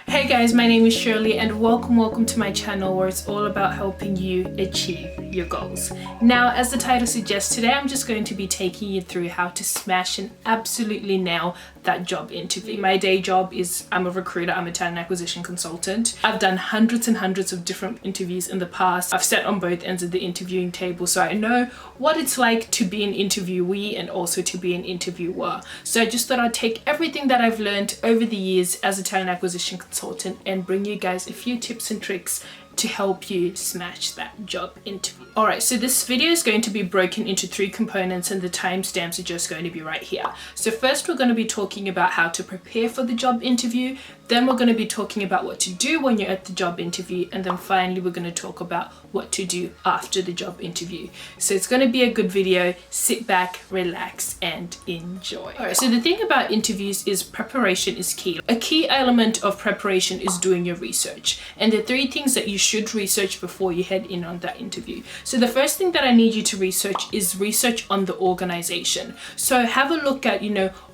Hey guys, my name is Shirley and welcome to my channel where it's all about helping you achieve your goals. Now, as the title suggests, today I'm just going to be taking you through how to smash and absolutely nail that job interview. My day job is I'm a recruiter, I'm a talent acquisition consultant. I've done hundreds and hundreds of different interviews in the past. I've sat on both ends of the interviewing table, so I know what it's like to be an interviewee and also to be an interviewer. So I just thought I'd take everything that I've learned over the years as a talent acquisition consultant and bring you guys a few tips and tricks to help you smash that job interview. Alright, so this video is going to be broken into 3 components and the timestamps are just going to be right here. So first we're going to be talking about how to prepare for the job interview, then we're going to be talking about what to do when you're at the job interview, and then finally we're going to talk about what to do after the job interview. So it's going to be a good video. Sit back, relax and enjoy. Alright, so the thing about interviews is preparation is key. A key element of preparation is doing your research, and the 3 things that you should research before you head in on that interview. So the first thing that I need you to research is research on the organization. So have a look at,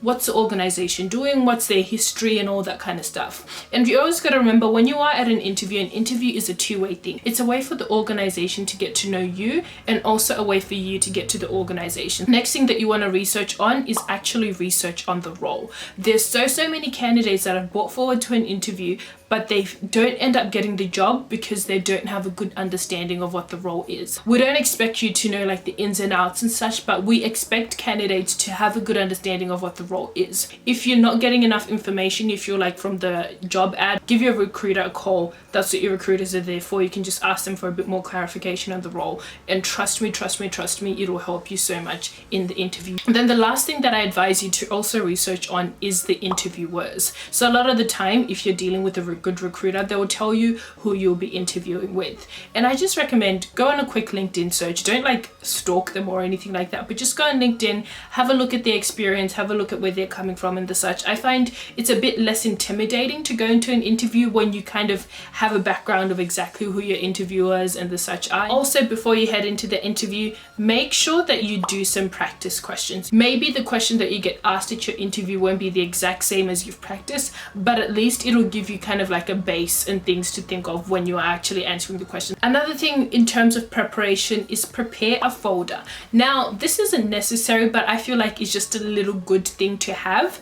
what's the organization doing, what's their history and all that kind of stuff. And you always got to remember, when you are at an interview is a two-way thing. It's a way for the organization to get to know you and also a way for you to get to the organization. Next thing that you want to research on is actually research on the role. There's so many candidates that are brought forward to an interview but they don't end up getting the job because they don't have a good understanding of what the role is. We don't expect you to know like the ins and outs and such, but we expect candidates to have a good understanding of what the role is. If you're not getting enough information, if you're like from the job ad, give your recruiter a call. That's what your recruiters are there for. You can just ask them for a bit more clarification on the role, and trust me, it will help you so much in the interview. And then the last thing that I advise you to also research on is the interviewers. So a lot of the time, if you're dealing with a good recruiter, they will tell you who you'll be interviewing with. And I just recommend go on a quick LinkedIn search. Don't like stalk them or anything like that, but just go on LinkedIn, have a look at their experience, have a look at where they're coming from and the such. I find it's a bit less intimidating to go into an interview when you kind of have a background of exactly who your interviewers and the such are. Also, before you head into the interview, make sure that you do some practice questions. Maybe the question that you get asked at your interview won't be the exact same as you've practiced, but at least it'll give you kind of like a base and things to think of when you are actually answering the question. Another thing in terms of preparation is prepare a folder. Now, this isn't necessary, but I feel like it's just a little good thing to have.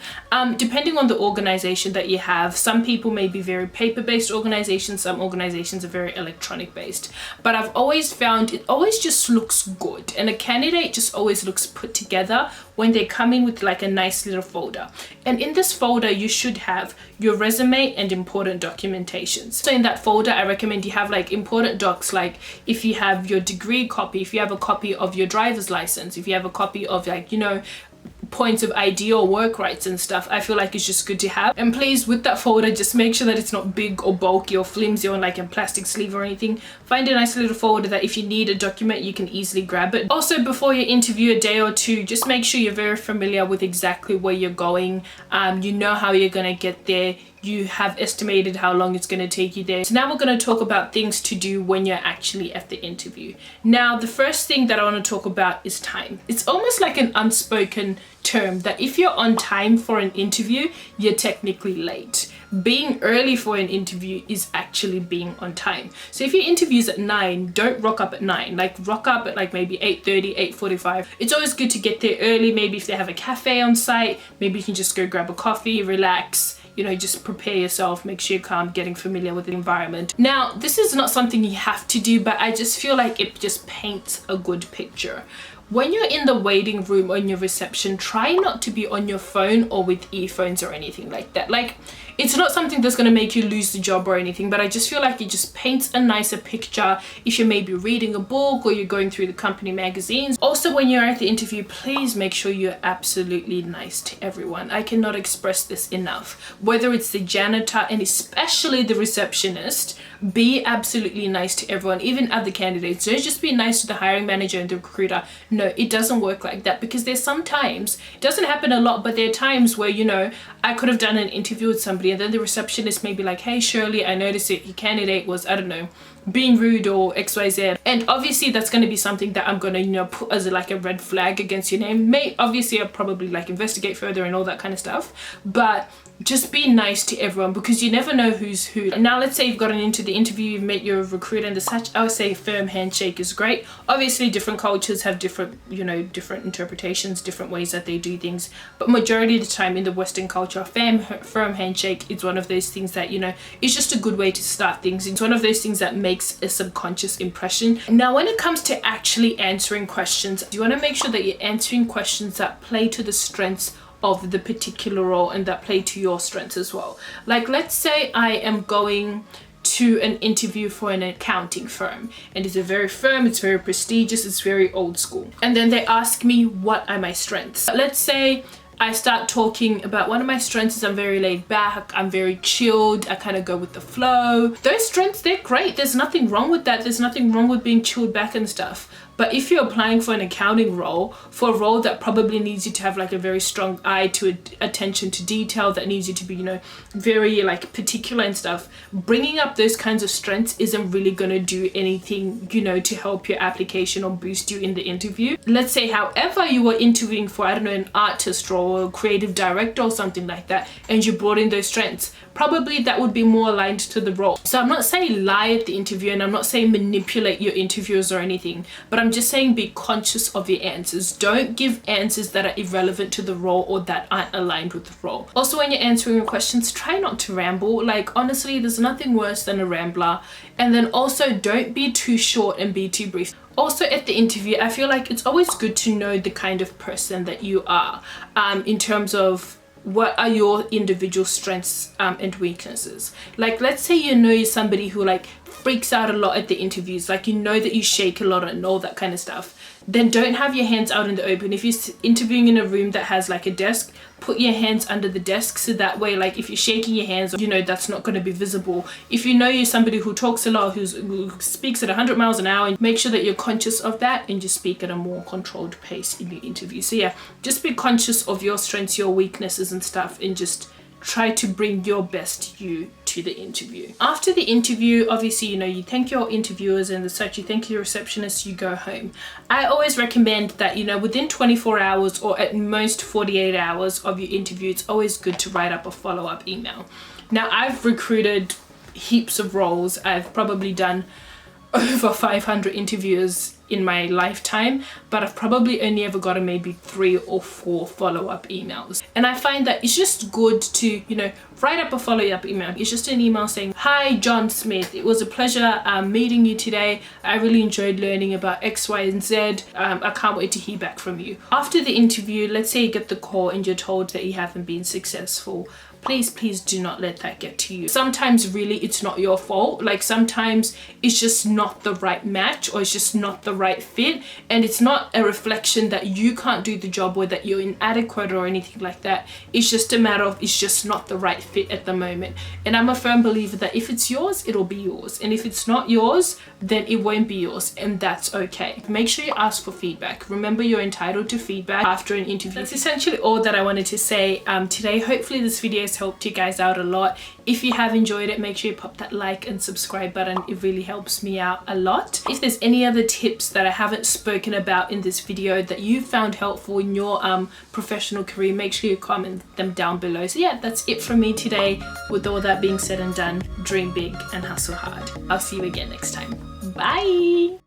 Depending on the organization that you have, some people may be very paper-based organizations, some organizations are very electronic-based. But I've always found it always just looks good, and a candidate just always looks put together when they come in with like a nice little folder. And in this folder, you should have your resume and important documentations. So in that folder, I recommend you have like important docs, like if you have your degree copy, if you have a copy of your driver's license, if you have a copy of like, points of ID or work rights and stuff. I feel like it's just good to have. And please, with that folder, just make sure that it's not big or bulky or flimsy or like a plastic sleeve or anything. Find a nice little folder that if you need a document, you can easily grab it. Also, before your interview, a day or two, just make sure you're very familiar with exactly where you're going. You know how you're gonna get there. You have estimated how long it's going to take you there. So now we're going to talk about things to do when you're actually at the interview. Now, the first thing that I want to talk about is time. It's almost like an unspoken term that if you're on time for an interview, you're technically late. Being early for an interview is actually being on time. So if your interview's at 9, don't rock up at 9. Like rock up at like maybe 8:30, 8:45. It's always good to get there early. Maybe if they have a cafe on site, maybe you can just go grab a coffee, relax. Just prepare yourself, make sure you're calm, getting familiar with the environment. Now, this is not something you have to do, but I just feel like it just paints a good picture. When you're in the waiting room or in your reception, try not to be on your phone or with earphones or anything like that. Like, it's not something that's going to make you lose the job or anything, but I just feel like it just paints a nicer picture if you're maybe reading a book or you're going through the company magazines. Also, when you're at the interview, please make sure you're absolutely nice to everyone. I cannot express this enough. Whether it's the janitor and especially the receptionist, be absolutely nice to everyone, even other candidates. Don't just be nice to the hiring manager and the recruiter. No, it doesn't work like that, because there's sometimes, it doesn't happen a lot, but there are times where, I could have done an interview with somebody and then the receptionist may be like, hey Shirley, I noticed that your candidate was, I don't know, being rude or XYZ. And obviously that's going to be something that I'm going to, put as like a red flag against your name. Obviously I'll probably like investigate further and all that kind of stuff. But just be nice to everyone, because you never know who's who. Now let's say you've gotten into the interview, you've met your recruiter and such. I would say a firm handshake is great. Obviously different cultures have different, you know, different interpretations, different ways that they do things, but majority of the time in the Western culture, firm handshake is one of those things that, you know, is just a good way to start things. It's one of those things that makes a subconscious impression. Now when it comes to actually answering questions, you want to make sure that you're answering questions that play to the strengths of the particular role and that play to your strengths as well. Like let's say I am going to an interview for an accounting firm, and it's a very firm, it's very prestigious, it's very old school, and then they ask me what are my strengths. Let's say I start talking about one of my strengths is I'm very laid back, I'm very chilled, I kind of go with the flow. Those strengths, they're great, there's nothing wrong with that, there's nothing wrong with being chilled back and stuff. But if you're applying for an accounting role, for a role that probably needs you to have like a very strong eye to attention to detail, that needs you to be, you know, very like particular and stuff, bringing up those kinds of strengths isn't really going to do anything, you know, to help your application or boost you in the interview. Let's say, however, you were interviewing for, I don't know, an artist role or a creative director or something like that, and you brought in those strengths, probably that would be more aligned to the role. So I'm not saying lie at the interview, and I'm not saying manipulate your interviewers or anything, but I'm just saying be conscious of your answers. Don't give answers that are irrelevant to the role or that aren't aligned with the role. Also, when you're answering your questions, try not to ramble. Like honestly, there's nothing worse than a rambler. And then also don't be too short and be too brief. Also at the interview, I feel like it's always good to know the kind of person that you are, in terms of what are your individual strengths and weaknesses. Like let's say you know you're somebody who like freaks out a lot at the interviews, like you know that you shake a lot and all that kind of stuff, then don't have your hands out in the open. If you're interviewing in a room that has like a desk, put your hands under the desk, so that way like if you're shaking your hands, you know that's not going to be visible. If you know you're somebody who talks a lot, who speaks at 100 miles an hour, make sure that you're conscious of that and just speak at a more controlled pace in your interview. So yeah, just be conscious of your strengths, your weaknesses and stuff, and just try to bring your best you to the interview. After the interview, obviously, you know, you thank your interviewers and the such, you thank your receptionist, you go home. I always recommend that, you know, within 24 hours or at most 48 hours of your interview, it's always good to write up a follow-up email. Now, I've recruited heaps of roles. I've probably done over 500 interviews in my lifetime, but I've probably only ever gotten maybe 3 or 4 follow-up emails. And I find that it's just good to, you know, write up a follow-up email. It's just an email saying, hi John Smith, it was a pleasure meeting you today. I really enjoyed learning about X, Y, and Z. I can't wait to hear back from you. After the interview, let's say you get the call and you're told that you haven't been successful. Please do not let that get to you. Sometimes really it's not your fault. Like sometimes it's just not the right match, or it's just not the right fit, and it's not a reflection that you can't do the job or that you're inadequate or anything like that. It's just a matter of it's just not the right fit at the moment. And I'm a firm believer that if it's yours, it'll be yours, and if it's not yours, then it won't be yours, and that's okay. Make sure you ask for feedback. Remember, you're entitled to feedback after an interview. That's essentially all that I wanted to say today. Hopefully this video has helped you guys out a lot. If you have enjoyed it, make sure you pop that like and subscribe button. It really helps me out a lot. If there's any other tips that I haven't spoken about in this video that you found helpful in your professional career, make sure you comment them down below. So yeah, that's it from me today. With all that being said and done, dream big and hustle hard. I'll see you again next time. Bye.